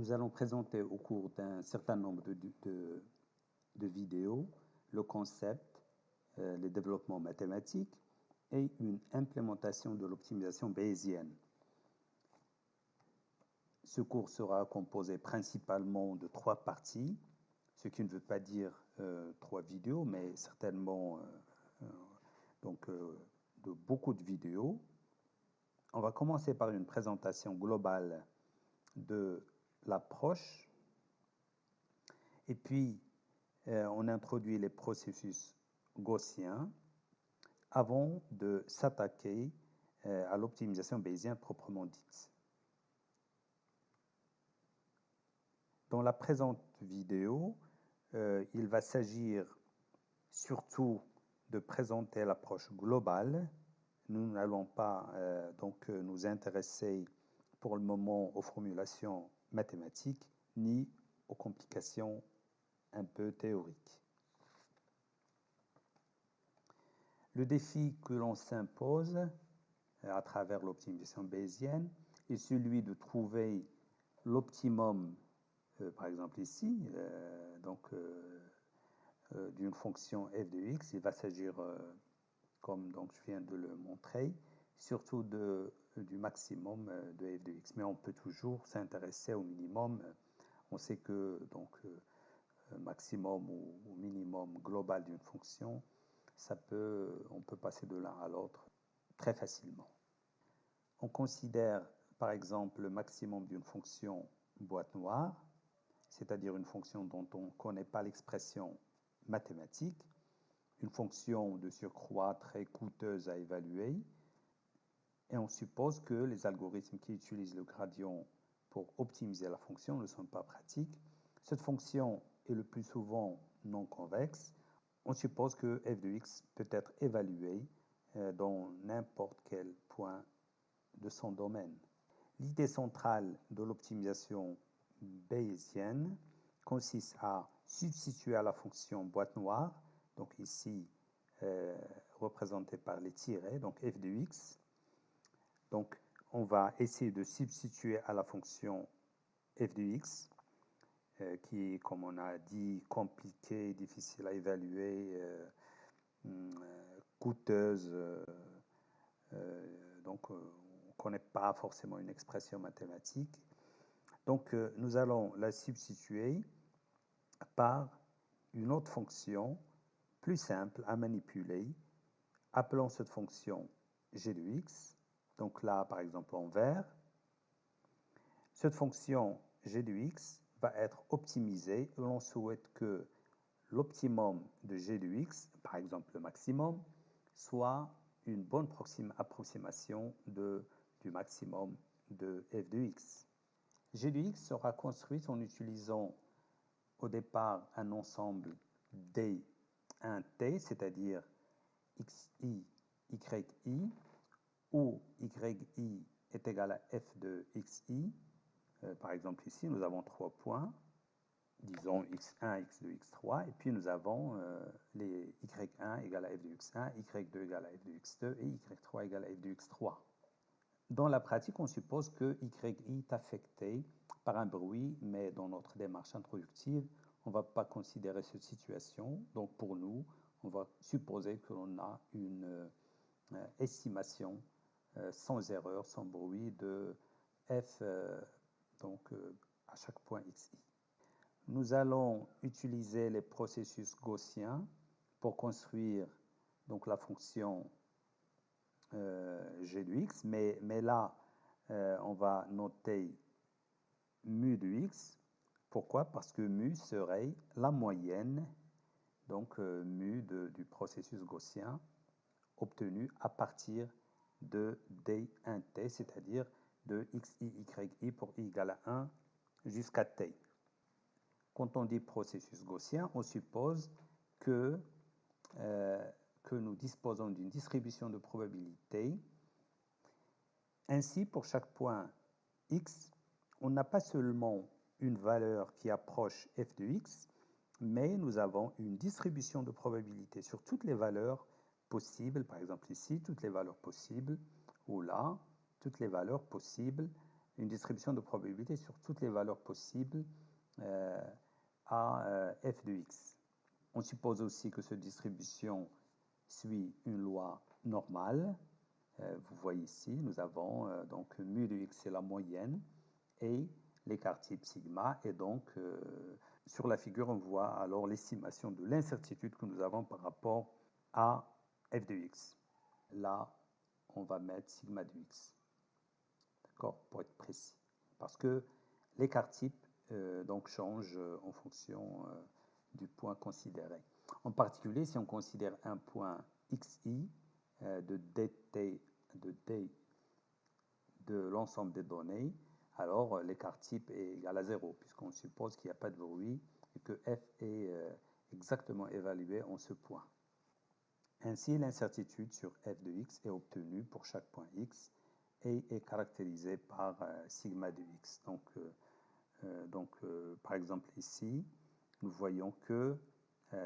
Nous allons présenter au cours d'un certain nombre de vidéos le concept, les développements mathématiques et une implémentation de l'optimisation bayésienne. Ce cours sera composé principalement de 3 parties, ce qui ne veut pas dire 3 vidéos, mais certainement de beaucoup de vidéos. On va commencer par une présentation globale de l'approche, et puis on introduit les processus gaussiens avant de s'attaquer à l'optimisation bayésienne proprement dite. Dans la présente vidéo, il va s'agir surtout de présenter l'approche globale. Nous n'allons pas nous intéresser pour le moment aux formulations mathématiques ni aux complications un peu théoriques. Le défi que l'on s'impose à travers l'optimisation bayésienne est celui de trouver l'optimum, par exemple ici, d'une fonction f de x. Il va s'agir, comme donc je viens de le montrer, surtout du maximum de f de x. Mais on peut toujours s'intéresser au minimum. On sait que maximum ou minimum global d'une fonction, on peut passer de l'un à l'autre très facilement. On considère par exemple le maximum d'une fonction boîte noire, c'est-à-dire une fonction dont on ne connaît pas l'expression mathématique, une fonction de surcroît très coûteuse à évaluer, et on suppose que les algorithmes qui utilisent le gradient pour optimiser la fonction ne sont pas pratiques. Cette fonction est le plus souvent non convexe. On suppose que f de x peut être évalué dans n'importe quel point de son domaine. L'idée centrale de l'optimisation bayésienne consiste à substituer à la fonction boîte noire, donc ici représentée par les tirets, donc f de x. Donc on va essayer de substituer à la fonction f de x, qui est, comme on a dit, compliquée, difficile à évaluer, coûteuse, on ne connaît pas forcément une expression mathématique. Donc nous allons la substituer par une autre fonction plus simple à manipuler. Appelons cette fonction g de x, donc là par exemple en vert. Cette fonction g de x va être optimisée et l'on souhaite que l'optimum de g de x, par exemple le maximum, soit une bonne approximation du maximum de f de x. G de x sera construite en utilisant au départ un ensemble D1T, c'est-à-dire xi, yi, où yi est égal à f de xi. Par exemple ici, nous avons 3 points, disons x1, x2, x3, et puis nous avons les y1 égale à f de x1, y2 égale à f de x2 et y3 égale à f de x3. Dans la pratique, on suppose que yi est affecté par un bruit, mais dans notre démarche introductive, on ne va pas considérer cette situation. Donc pour nous, on va supposer que l'on a une estimation sans erreur, sans bruit de f à chaque point xi. Nous allons utiliser les processus gaussiens pour construire donc la fonction g de x, mais là, on va noter mu de x. Pourquoi? Parce que mu serait la moyenne, donc mu du processus gaussien obtenu à partir de D1T, c'est-à-dire de xi, yi pour i égale à 1 jusqu'à t. Quand on dit processus gaussien, on suppose que nous disposons d'une distribution de probabilité. Ainsi, pour chaque point x, on n'a pas seulement une valeur qui approche f de x, mais nous avons une distribution de probabilité sur toutes les valeurs possibles, par exemple ici, toutes les valeurs possibles, ou là, toutes les valeurs possibles une distribution de probabilité sur toutes les valeurs possibles à f de x. On suppose aussi que cette distribution suit une loi normale. Vous voyez ici, nous avons donc mu de x, c'est la moyenne, et l'écart type sigma, et donc sur la figure, on voit alors l'estimation de l'incertitude que nous avons par rapport à f de x. Là, on va mettre sigma de x, d'accord, pour être précis, parce que l'écart type donc change en fonction du point considéré. En particulier, si on considère un point xi de dt de l'ensemble des données, alors l'écart type est égal à 0, puisqu'on suppose qu'il n'y a pas de bruit et que f est exactement évalué en ce point. Ainsi, l'incertitude sur f de x est obtenue pour chaque point x et est caractérisée par sigma de x. Donc, par exemple ici, nous voyons que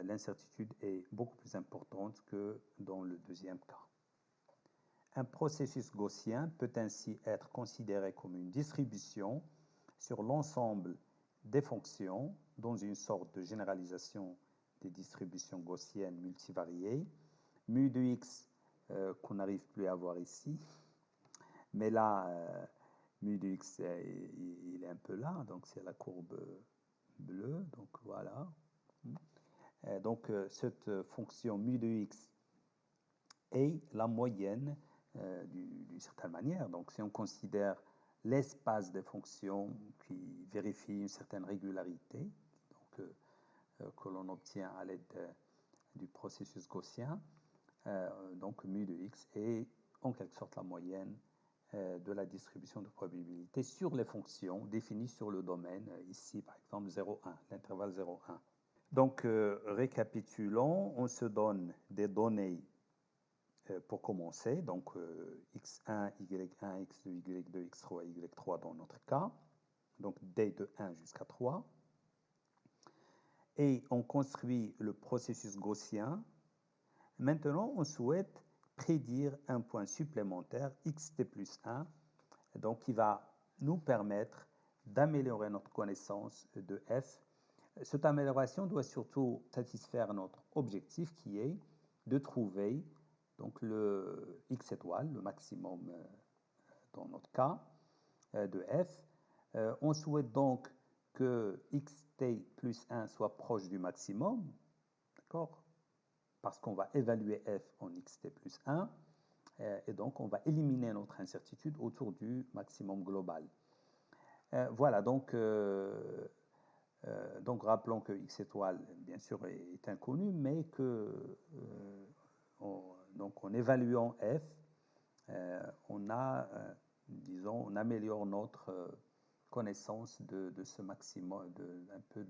l'incertitude est beaucoup plus importante que dans le deuxième cas. Un processus gaussien peut ainsi être considéré comme une distribution sur l'ensemble des fonctions dans une sorte de généralisation des distributions gaussiennes multivariées. Mu de x qu'on n'arrive plus à voir ici, mais là, mu de x, il est un peu là, donc c'est la courbe bleue, donc voilà. Donc cette fonction mu de x est la moyenne d'une certaine manière. Donc si on considère l'espace des fonctions qui vérifie une certaine régularité, donc, que l'on obtient à l'aide du processus gaussien, donc mu de x est en quelque sorte la moyenne de la distribution de probabilité sur les fonctions définies sur le domaine, ici par exemple 0,1, l'intervalle 0,1. Donc récapitulons, on se donne des données pour commencer, donc x1, y1, x2, y2, x3, y3 dans notre cas, donc d de 1 jusqu'à 3. Et on construit le processus gaussien. Maintenant, on souhaite prédire un point supplémentaire, xt plus 1, donc qui va nous permettre d'améliorer notre connaissance de f. Cette amélioration doit surtout satisfaire notre objectif qui est de trouver donc le x étoile, le maximum dans notre cas de f. On souhaite donc que xt plus 1 soit proche du maximum, d'accord, parce qu'on va évaluer f en xt plus 1, et donc on va éliminer notre incertitude autour du maximum global. Voilà, donc rappelons que x étoile, bien sûr, est inconnu, mais que en évaluant f, on améliore notre connaissance de ce maximum, un peu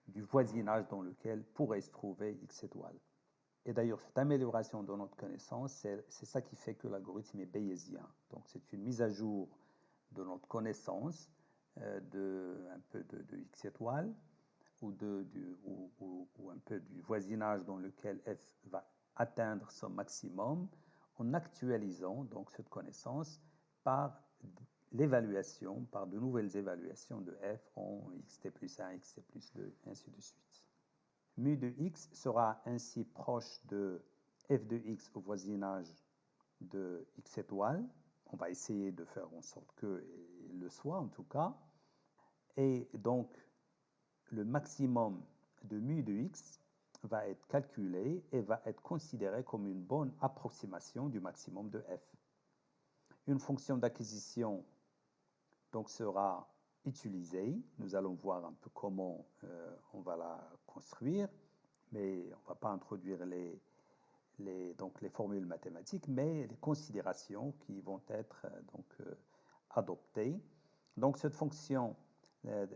du voisinage dans lequel pourrait se trouver x étoile. Et d'ailleurs, cette amélioration de notre connaissance, c'est ça qui fait que l'algorithme est bayésien. Donc c'est une mise à jour de notre connaissance un peu de x étoile ou un peu du voisinage dans lequel f va atteindre son maximum en actualisant donc cette connaissance par l'évaluation, par de nouvelles évaluations de f en xt plus 1, xt plus 2, ainsi de suite. Mu de x sera ainsi proche de f de x au voisinage de x étoile. On va essayer de faire en sorte qu'il le soit en tout cas. Et donc, le maximum de mu de x va être calculé et va être considéré comme une bonne approximation du maximum de f. Une fonction d'acquisition donc sera utilisée. Nous allons voir un peu comment on va la construire, mais on ne va pas introduire donc les formules mathématiques, mais les considérations qui vont être adoptées. Donc cette fonction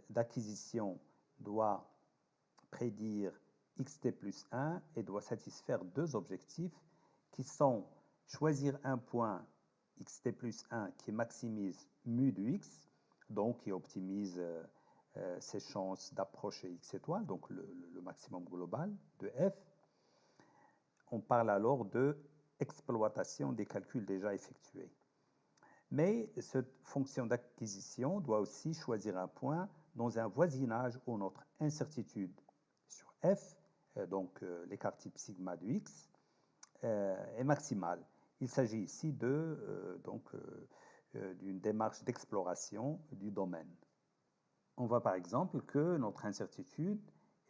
d'acquisition doit prédire xt plus 1 et doit satisfaire deux objectifs qui sont choisir un point xt plus 1 qui maximise mu de x, donc qui optimise ses chances d'approcher x étoile, donc le maximum global de f. On parle alors de exploitation des calculs déjà effectués. Mais cette fonction d'acquisition doit aussi choisir un point dans un voisinage où notre incertitude sur f, donc l'écart type sigma de x, est maximale. Il s'agit ici d'une démarche d'exploration du domaine. On voit par exemple que notre incertitude,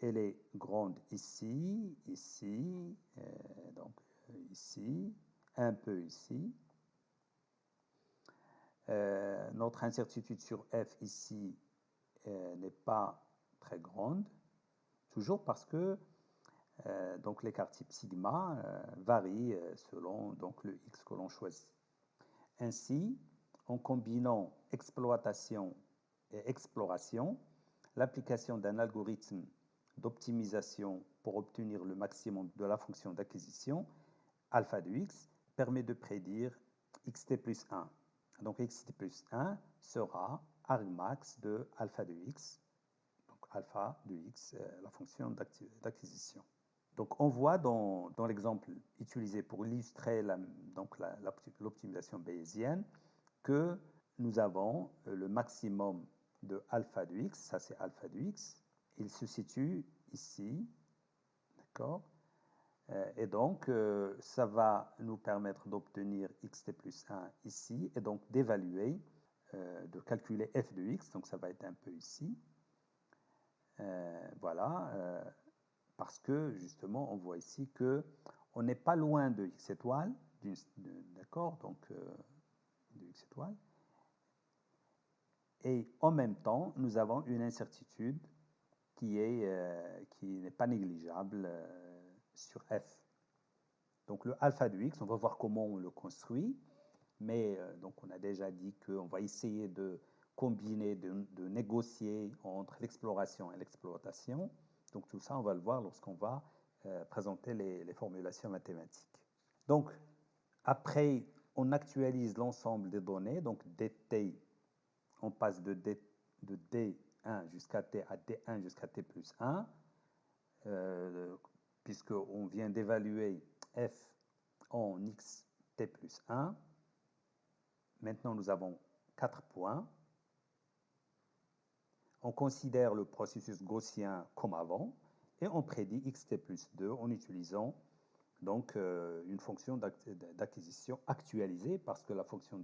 elle est grande ici, ici, ici, un peu ici. Notre incertitude sur f ici n'est pas très grande, toujours parce que donc l'écart type sigma varie selon donc, le x que l'on choisit. Ainsi, en combinant exploitation et exploration, l'application d'un algorithme d'optimisation pour obtenir le maximum de la fonction d'acquisition alpha de x permet de prédire xt plus 1. Donc xt plus 1 sera argmax de alpha de x, donc alpha de x, la fonction d'acquisition. Donc on voit dans l'exemple utilisé pour illustrer l'optimisation bayésienne que nous avons le maximum de alpha de x, ça c'est alpha de x, il se situe ici, d'accord? Et donc, ça va nous permettre d'obtenir xt plus 1 ici, et donc d'évaluer, de calculer f de x, donc ça va être un peu ici. Voilà, parce que justement, on voit ici que on n'est pas loin de x étoile, d'accord, donc de x étoile, et en même temps, nous avons une incertitude qui n'est pas négligeable sur f. Donc le alpha de x, on va voir comment on le construit, mais donc on a déjà dit qu'on va essayer de combiner, de négocier entre l'exploration et l'exploitation. Donc tout ça, on va le voir lorsqu'on va présenter les formulations mathématiques. Donc après, on actualise l'ensemble des données, donc dt, on passe de d1 jusqu'à t à d1 jusqu'à t plus 1, puisqu'on vient d'évaluer f en xt plus 1. Maintenant, nous avons 4 points. On considère le processus gaussien comme avant et on prédit xt plus 2 en utilisant donc une fonction d'acquisition actualisée parce que la fonction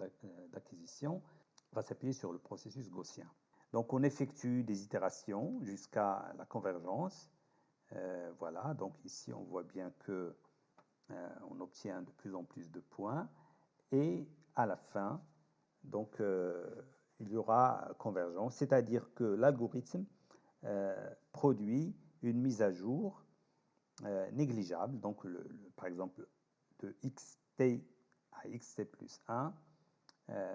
d'acquisition va s'appuyer sur le processus gaussien. Donc on effectue des itérations jusqu'à la convergence. Voilà, donc ici on voit bien que on obtient de plus en plus de points et à la fin, donc il y aura convergence, c'est-à-dire que l'algorithme produit une mise à jour négligeable, donc par exemple de xt à xt plus 1,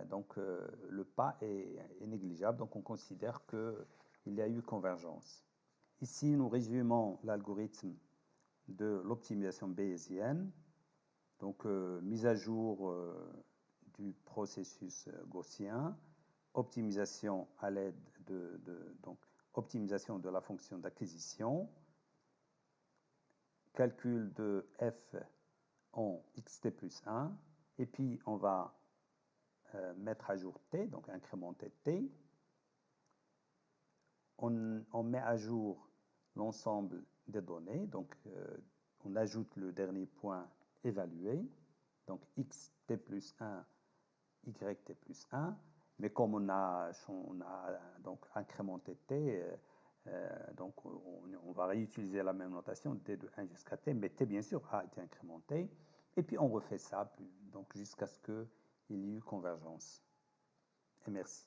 donc le pas est négligeable, donc on considère qu'il y a eu convergence. Ici, nous résumons l'algorithme de l'optimisation bayésienne, donc mise à jour du processus gaussien, optimisation à l'aide donc optimisation de la fonction d'acquisition, calcul de f en xt plus 1, et puis on va mettre à jour t, donc incrémenter t. On met à jour l'ensemble des données, donc on ajoute le dernier point évalué, donc xt plus 1, yt plus 1, mais comme on a donc incrémenté t, donc on va réutiliser la même notation, d de 1 jusqu'à t, mais t bien sûr a été incrémenté, et puis on refait ça donc jusqu'à ce qu'il y ait eu convergence. Et merci.